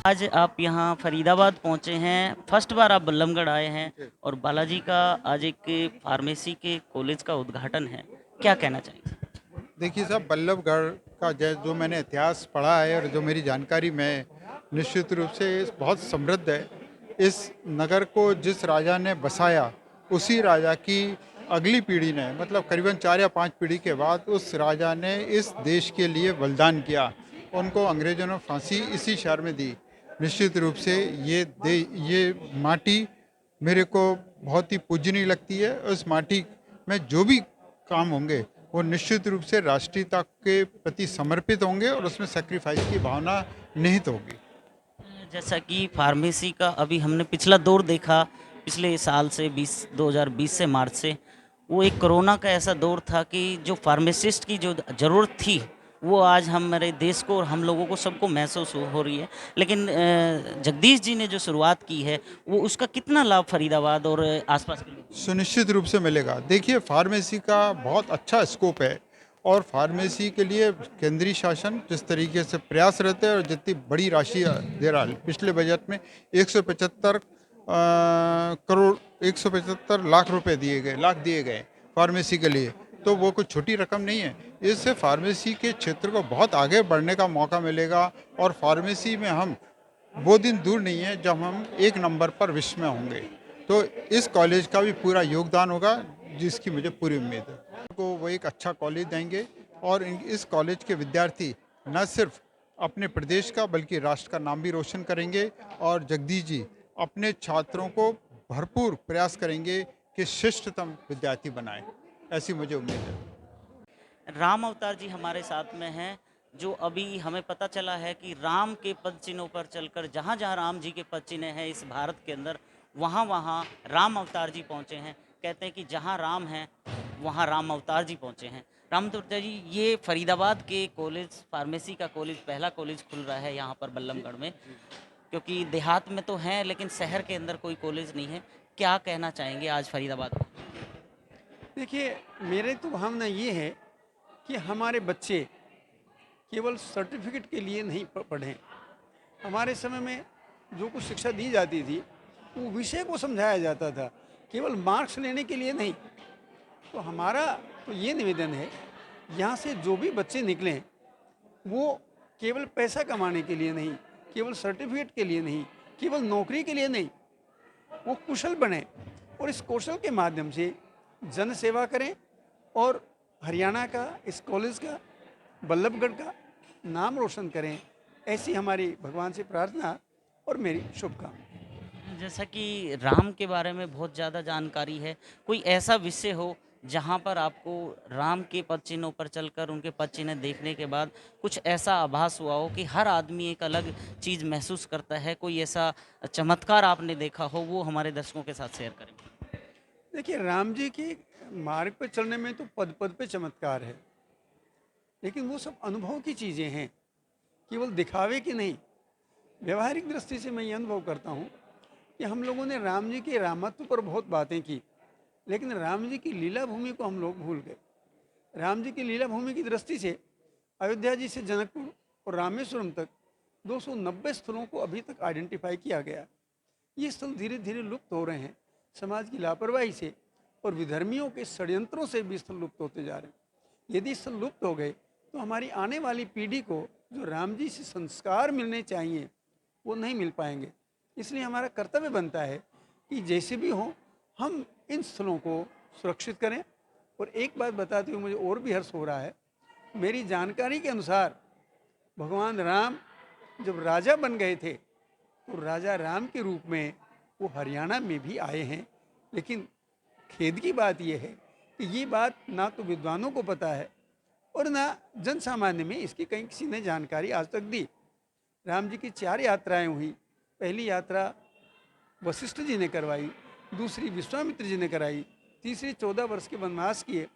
आज आप यहाँ फरीदाबाद पहुँचे हैं, फर्स्ट बार आप बल्लभगढ़ आए हैं और बालाजी का आज एक फार्मेसी के कॉलेज का उद्घाटन है। क्या कहना चाहेंगे? देखिए साहब, बल्लभगढ़ का जो मैंने इतिहास पढ़ा है और जो मेरी जानकारी में निश्चित रूप से बहुत समृद्ध है। इस नगर को जिस राजा ने बसाया, उसी राजा की अगली पीढ़ी ने, मतलब करीबन 4 या 5 पीढ़ी के बाद उस राजा ने इस देश के लिए बलिदान किया। उनको अंग्रेज़ों ने फांसी इसी शहर में दी। निश्चित रूप से ये माटी मेरे को बहुत ही पूजनीय लगती है। उस माटी में जो भी काम होंगे वो निश्चित रूप से राष्ट्रीयता के प्रति समर्पित होंगे और उसमें सेक्रीफाइस की भावना निहित होगी। जैसा कि फार्मेसी का अभी हमने पिछला दौर देखा, पिछले साल से 2020 से मार्च से, वो एक कोरोना का ऐसा दौर था कि जो फार्मासिस्ट की जो ज़रूरत थी, वो आज हमारे देश को और हम लोगों को सबको महसूस हो रही है। लेकिन जगदीश जी ने जो शुरुआत की है, वो उसका कितना लाभ फरीदाबाद और आसपास के लोग? सुनिश्चित रूप से मिलेगा। देखिए, फार्मेसी का बहुत अच्छा स्कोप है और फार्मेसी के लिए केंद्रीय शासन जिस तरीके से प्रयास रहते हैं और जितनी बड़ी राशि दे रहा है, पिछले बजट में 175 करोड़ 175 लाख रुपए दिए गए फार्मेसी के लिए। तो वो कोई छोटी रकम नहीं है। इससे फार्मेसी के क्षेत्र को बहुत आगे बढ़ने का मौका मिलेगा और फार्मेसी में हम वो दिन दूर नहीं है जब हम एक नंबर पर विश्व में होंगे। तो इस कॉलेज का भी पूरा योगदान होगा, जिसकी मुझे पूरी उम्मीद है। को वो एक अच्छा कॉलेज देंगे और इस कॉलेज के विद्यार्थी न सिर्फ अपने प्रदेश का बल्कि राष्ट्र का नाम भी रोशन करेंगे और जगदीश जी अपने छात्रों को भरपूर प्रयास करेंगे कि श्रेष्ठतम विद्यार्थी बनाएं। ऐसी मुझे उम्मीद है। राम अवतार जी हमारे साथ में हैं, जो अभी हमें पता चला है कि राम के पद चिन्हों पर चलकर जहाँ जहाँ राम जी के पद चिन्ह हैं इस भारत के अंदर, वहाँ वहाँ राम अवतार जी पहुँचे हैं। कहते हैं कि जहाँ राम हैं वहाँ राम अवतार जी पहुँचे हैं। राम अवतार जी, ये फरीदाबाद के कॉलेज, फार्मेसी का कॉलेज, पहला कॉलेज खुल रहा है यहाँ पर बल्लभगढ़ में, क्योंकि देहात में तो हैं लेकिन शहर के अंदर कोई कॉलेज नहीं है। क्या कहना चाहेंगे आज फरीदाबाद को? देखिए, मेरे तो भावना ये है कि हमारे बच्चे केवल सर्टिफिकेट के लिए नहीं पढ़ें। हमारे समय में जो कुछ शिक्षा दी जाती थी, वो विषय को समझाया जाता था, केवल मार्क्स लेने के लिए नहीं। तो हमारा तो ये निवेदन है, यहाँ से जो भी बच्चे निकलें, वो केवल पैसा कमाने के लिए नहीं, केवल सर्टिफिकेट के लिए नहीं, केवल नौकरी के लिए नहीं, वो कुशल बने और इस कौशल के माध्यम से जन सेवा करें और हरियाणा का, इस कॉलेज का, बल्लभगढ़ का नाम रोशन करें। ऐसी हमारी भगवान से प्रार्थना और मेरी शुभकामना। जैसा कि राम के बारे में बहुत ज़्यादा जानकारी है, कोई ऐसा विषय हो जहाँ पर आपको राम के पद चिन्हों पर चलकर उनके पद चिन्ह देखने के बाद कुछ ऐसा आभास हुआ हो कि हर आदमी एक अलग चीज़ महसूस करता है, कोई ऐसा चमत्कार आपने देखा हो, वो हमारे दर्शकों के साथ शेयर करें? देखिए, राम जी के मार्ग पर चलने में तो पद पद पे चमत्कार है, लेकिन वो सब अनुभव की चीज़ें हैं, केवल दिखावे की नहीं। व्यवहारिक दृष्टि से मैं ये अनुभव करता हूँ कि हम लोगों ने राम जी के रामत्व पर बहुत बातें की, लेकिन राम जी की लीला भूमि को हम लोग भूल गए। राम जी की लीला भूमि की दृष्टि से अयोध्या जी से जनकपुर और रामेश्वरम तक 290 स्थलों को अभी तक आइडेंटिफाई किया गया। ये स्थल धीरे धीरे लुप्त हो रहे हैं, समाज की लापरवाही से और विधर्मियों के षड्यंत्रों से भी स्थल लुप्त होते जा रहे हैं। यदि स्थल लुप्त हो गए तो हमारी आने वाली पीढ़ी को जो राम जी से संस्कार मिलने चाहिए वो नहीं मिल पाएंगे। इसलिए हमारा कर्तव्य बनता है कि जैसे भी हो हम इन स्थलों को सुरक्षित करें। और एक बात बताते हुए मुझे और भी हर्ष हो रहा है, मेरी जानकारी के अनुसार भगवान राम जब राजा बन गए थे तो राजा राम के रूप में वो हरियाणा में भी आए हैं। लेकिन खेद की बात यह है कि ये बात ना तो विद्वानों को पता है और ना जन सामान्य में इसकी कहीं किसी ने जानकारी आज तक दी। राम जी की 4 यात्राएं हुई। पहली यात्रा वशिष्ठ जी ने करवाई, दूसरी विश्वामित्र जी ने कराई, तीसरी 14 वर्ष के वनवास किए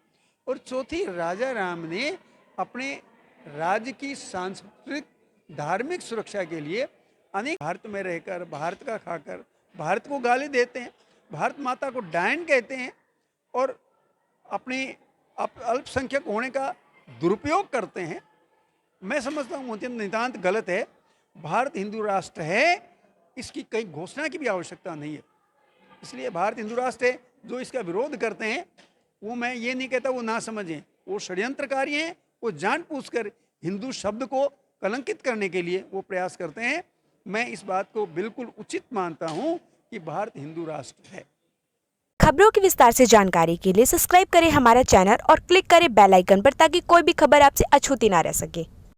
और चौथी राजा राम ने अपने राज्य की सांस्कृतिक धार्मिक सुरक्षा के लिए अनेक भारत में रहकर, भारत का खाकर, भारत को गाली देते हैं, भारत माता को डायन कहते हैं और अपने अल्पसंख्यक होने का दुरुपयोग करते हैं। मैं समझता हूँ नितांत गलत है। भारत हिंदू राष्ट्र है, इसकी कहीं घोषणा की भी आवश्यकता नहीं है। इसलिए भारत हिंदू राष्ट्र है। जो इसका विरोध करते हैं वो, मैं ये नहीं कहता वो ना समझें, वो षड्यंत्रकारी हैं, वो जानबूझकर हिंदू शब्द को कलंकित करने के लिए वो प्रयास करते हैं। मैं इस बात को बिल्कुल उचित मानता हूं कि भारत हिंदू राष्ट्र है। खबरों की विस्तार से जानकारी के लिए सब्सक्राइब करें हमारा चैनल और क्लिक करें बेल आइकन पर, ताकि कोई भी खबर आपसे अछूती ना रह सके।